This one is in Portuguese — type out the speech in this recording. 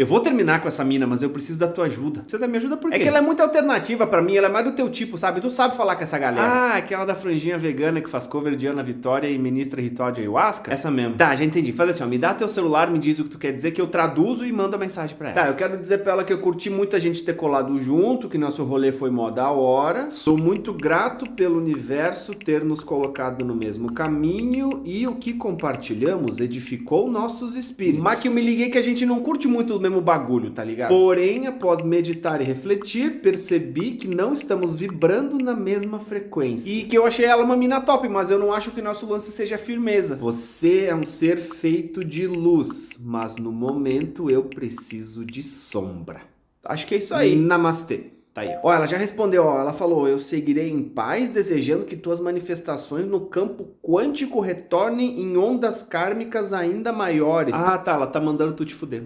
Eu vou terminar com essa mina, mas eu preciso da tua ajuda. Você me ajuda por quê? É que ela é muito alternativa pra mim, ela é mais do teu tipo, sabe? Tu sabe falar com essa galera. Ah, aquela da franjinha vegana que faz cover de Ana Vitória e ministra ritual de ayahuasca? Essa mesmo. Tá, já entendi. Faz assim, ó, me dá teu celular, me diz o que tu quer dizer, que eu traduzo e mando a mensagem pra ela. Tá, eu quero dizer pra ela que eu curti muito a gente ter colado junto, que nosso rolê foi mó da hora. Sou muito grato pelo universo ter nos colocado no mesmo caminho e o que compartilhamos edificou nossos espíritos. Mas que eu me liguei que a gente não curte muito o mesmo bagulho, tá ligado? Porém, após meditar e refletir, percebi que não estamos vibrando na mesma frequência. E que eu achei ela uma mina top, mas eu não acho que nosso lance seja firmeza. Você é um ser feito de luz, mas no momento eu preciso de sombra. Acho que é isso aí. Namastê. Tá aí, ó. Ó, ela já respondeu, ó, ela falou, eu seguirei em paz, desejando que tuas manifestações no campo quântico retornem em ondas kármicas ainda maiores. Ah, tá, ela tá mandando tu te fuder.